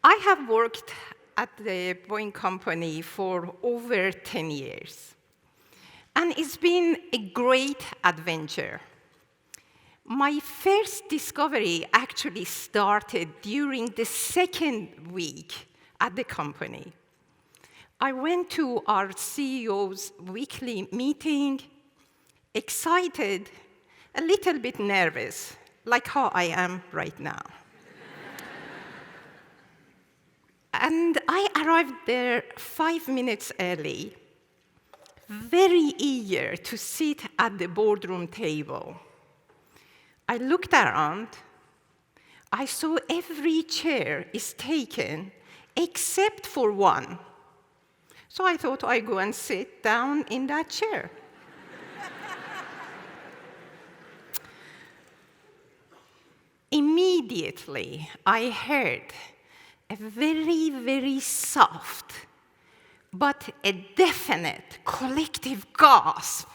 I have worked at the Boeing company for over 10 years, and it's been a great adventure. My first discovery actually started during the second week at the company. I went to our CEO's weekly meeting, excited, a little bit nervous, like how I am right now. And I arrived there 5 minutes early, very eager to sit at the boardroom table. I looked around. I saw every chair is taken except for one. So I thought I'd go and sit down in that chair. Immediately, I heard a very, very soft, but a definite collective gasp.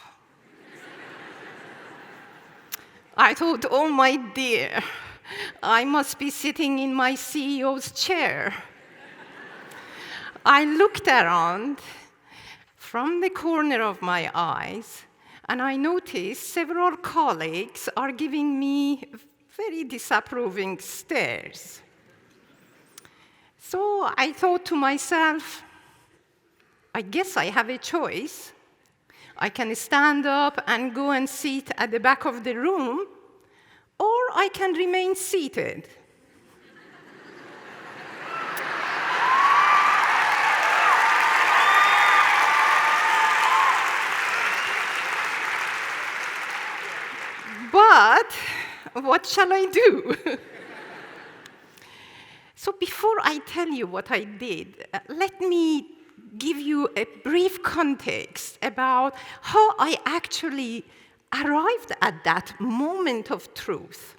I thought, oh my dear, I must be sitting in my CEO's chair. I looked around from the corner of my eyes, and I noticed several colleagues are giving me very disapproving stares. So I thought to myself, I guess I have a choice. I can stand up and go and sit at the back of the room, or I can remain seated. But what shall I do? So before I tell you what I did, let me give you a brief context about how I actually arrived at that moment of truth.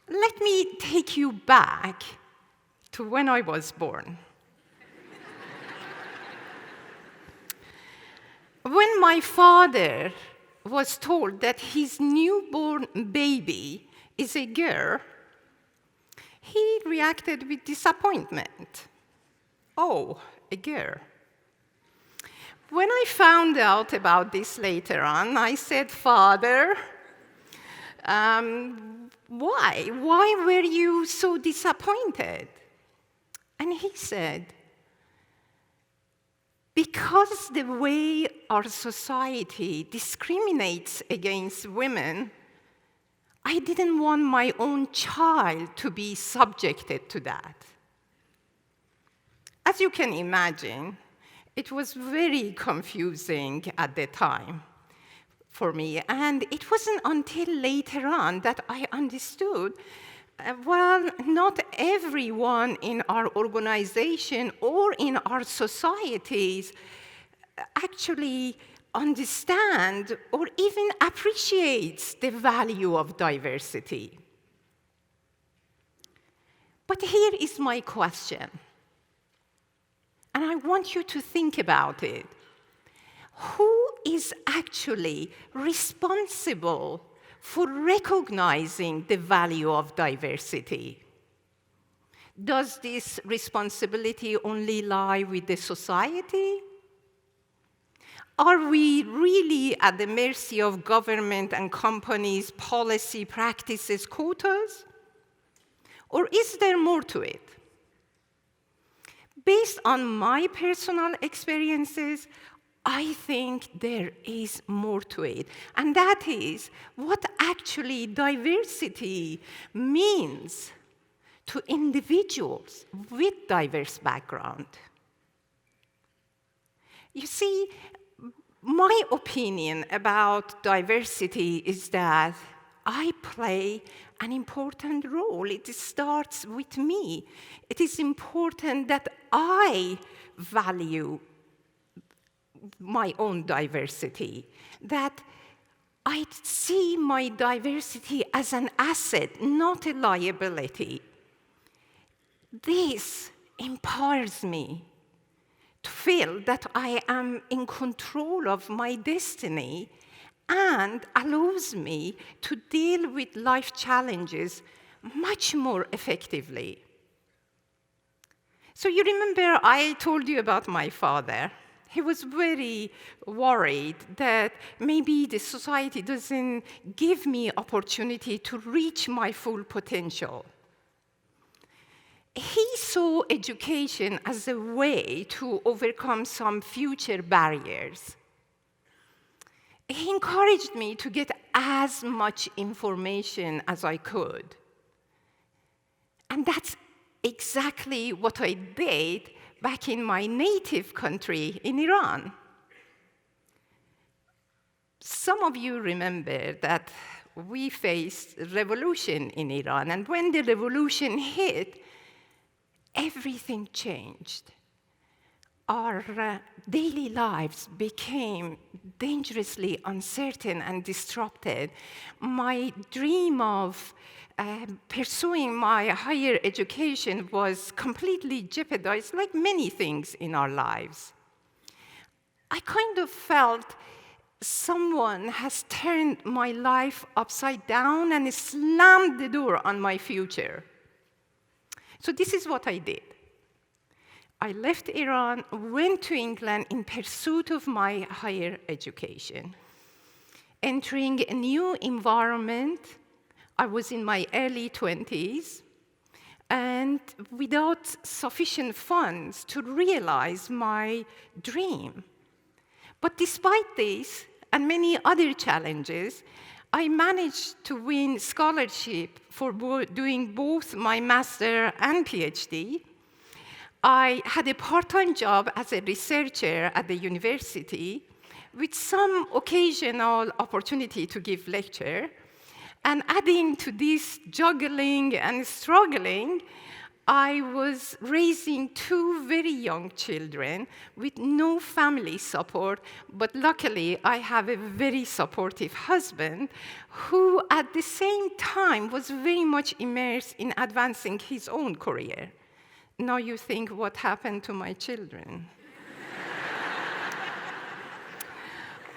Let me take you back to when I was born. When my father was told that his newborn baby is a girl, he reacted with disappointment. Oh, a girl. When I found out about this later on, I said, Father, why? Why were you so disappointed? And he said, because the way our society discriminates against women, I didn't want my own child to be subjected to that. As you can imagine, it was very confusing at the time for me, and it wasn't until later on that I understood, well, not everyone in our organization or in our societies actually understand or even appreciates the value of diversity. But here is my question, and I want you to think about it. Who is actually responsible for recognizing the value of diversity? Does this responsibility only lie with the society? Are we really at the mercy of government and companies' policy, practices, quotas? Or is there more to it? Based on my personal experiences, I think there is more to it. And that is what actually diversity means to individuals with diverse background. You see, my opinion about diversity is that I play an important role. It starts with me. It is important that I value my own diversity, that I see my diversity as an asset, not a liability. This empowers me to feel that I am in control of my destiny and allows me to deal with life challenges much more effectively. So you remember I told you about my father. He was very worried that maybe the society doesn't give me opportunity to reach my full potential. He saw education as a way to overcome some future barriers. He encouraged me to get as much information as I could. And that's exactly what I did back in my native country in Iran. Some of you remember that we faced revolution in Iran, and when the revolution hit, everything changed. Our daily lives became dangerously uncertain and disrupted. My dream of pursuing my higher education was completely jeopardized, like many things in our lives. I kind of felt someone has turned my life upside down and slammed the door on my future. So this is what I did. I left Iran, went to England in pursuit of my higher education. Entering a new environment, I was in my early 20s, and without sufficient funds to realize my dream. But despite this and many other challenges, I managed to win scholarship for doing both my master and PhD. I had a part-time job as a researcher at the university with some occasional opportunity to give lecture. And adding to this juggling and struggling, I was raising two very young children with no family support, but luckily I have a very supportive husband who at the same time was very much immersed in advancing his own career. Now you think, what happened to my children?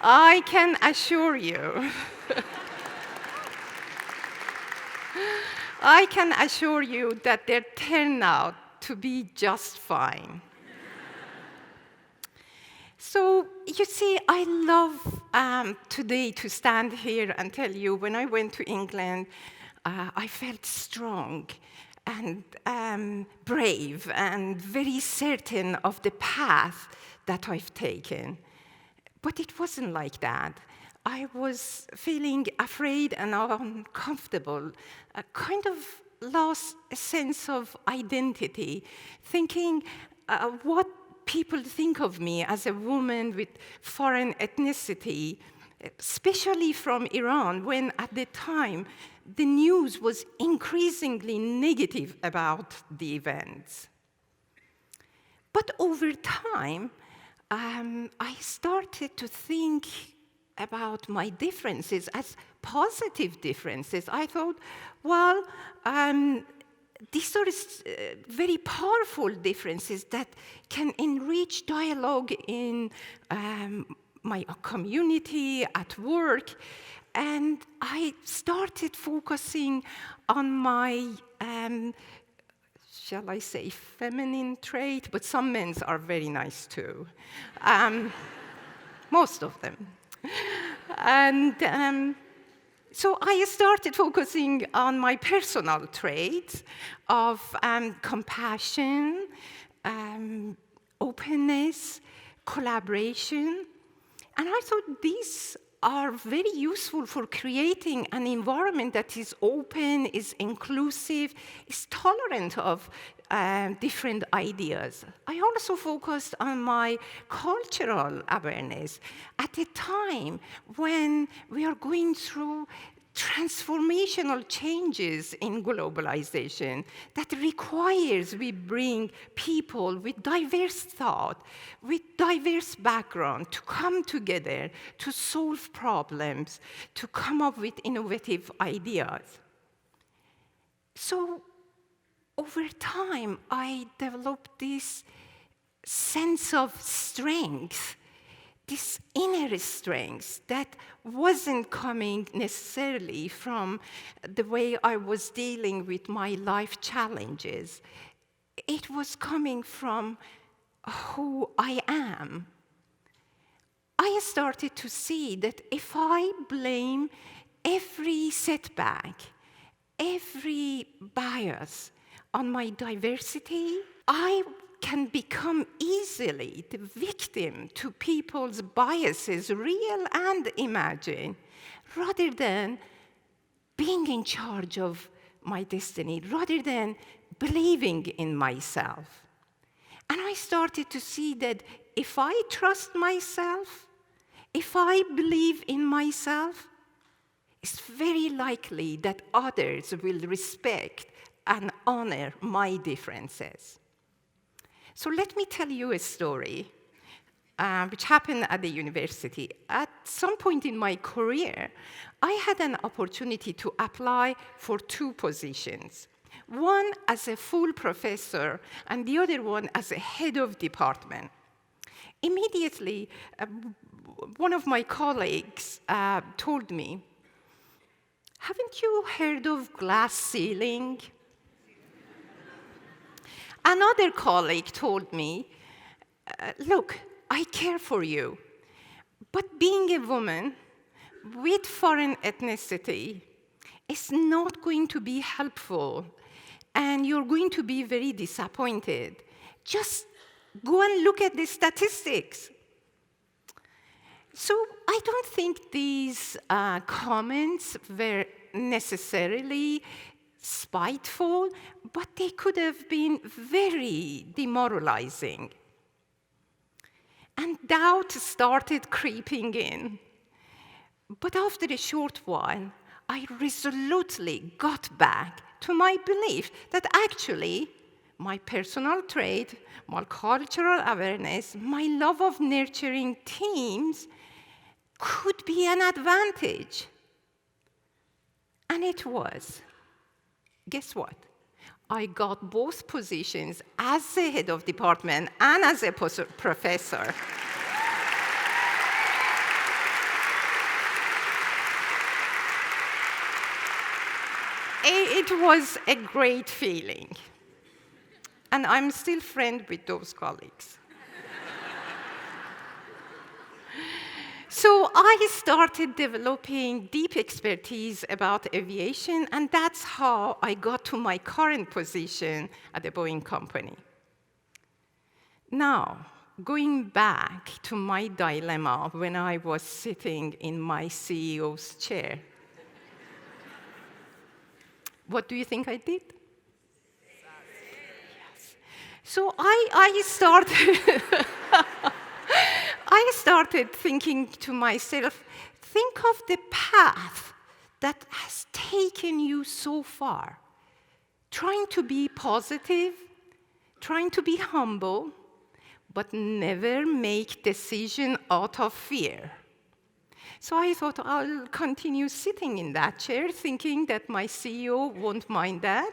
I can assure you, that they turn out to be just fine. So you see, I love today to stand here and tell you, when I went to England, I felt strong and brave and very certain of the path that I've taken. But it wasn't like that. I was feeling afraid and uncomfortable, kind of lost a sense of identity, thinking what people think of me as a woman with foreign ethnicity, especially from Iran, when at the time the news was increasingly negative about the events. But over time, I started to think about my differences as positive differences. I thought, well, these are very powerful differences that can enrich dialogue in my community, at work. And I started focusing on my, shall I say, feminine trait, but some men's are very nice too. Most of them. And so I started focusing on my personal traits of compassion, openness, collaboration. And I thought these are very useful for creating an environment that is open, is inclusive, is tolerant of different ideas. I also focused on my cultural awareness at a time when we are going through transformational changes in globalization that requires we bring people with diverse thought, with diverse background to come together to solve problems, to come up with innovative ideas. So over time, I developed this sense of strength, this inner strength that wasn't coming necessarily from the way I was dealing with my life challenges. it was coming from who I am. I started to see that if I blame every setback, every bias on my diversity, I can become easily the victim to people's biases, real and imagined, rather than being in charge of my destiny, rather than believing in myself. And I started to see that if I trust myself, if I believe in myself, it's very likely that others will respect and honor my differences. So let me tell you a story which happened at the university. At some point in my career, I had an opportunity to apply for 2 positions. One as a full professor, and the other one as a head of department. Immediately, one of my colleagues told me, "Haven't you heard of glass ceiling?" Another colleague told me, "Look, I care for you, but being a woman with foreign ethnicity is not going to be helpful, and you're going to be very disappointed. Just go and look at the statistics." So I don't think these comments were necessarily spiteful, but they could have been very demoralizing. And doubt started creeping in. But after a short while, I resolutely got back to my belief that actually my personal trait, my cultural awareness, my love of nurturing teams could be an advantage. And it was. Guess what? I got both positions as the head of department and as a professor. It was a great feeling. And I'm still friends with those colleagues. So I started developing deep expertise about aviation, and that's how I got to my current position at the Boeing company. Now, going back to my dilemma when I was sitting in my CEO's chair, what do you think I did? Yes. So I started thinking to myself, think of the path that has taken you so far, trying to be positive, trying to be humble, but never make decisions out of fear. So I thought I'll continue sitting in that chair, thinking that my CEO won't mind that,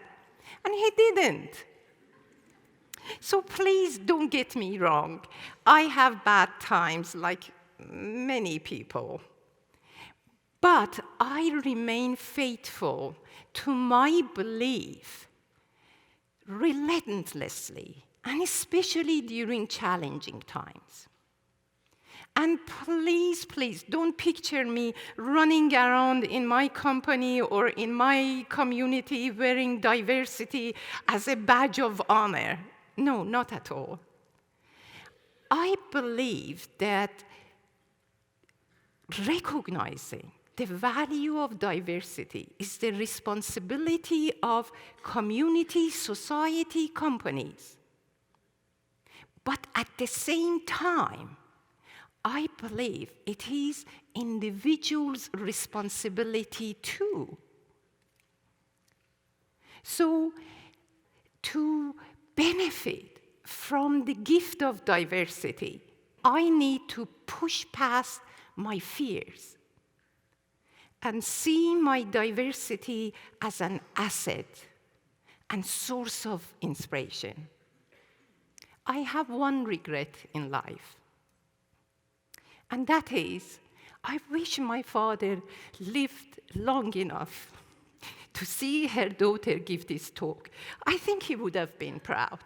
and he didn't. So please don't get me wrong. I have bad times like many people. But I remain faithful to my belief relentlessly, and especially during challenging times. And please, please, don't picture me running around in my company or in my community wearing diversity as a badge of honor. No, not at all. I believe that recognizing the value of diversity is the responsibility of community, society, companies. But at the same time, I believe it is individuals' responsibility too. So, to benefit from the gift of diversity, I need to push past my fears and see my diversity as an asset and source of inspiration. I have one regret in life. And that is, I wish my father lived long enough to see her daughter give this talk. I think he would have been proud.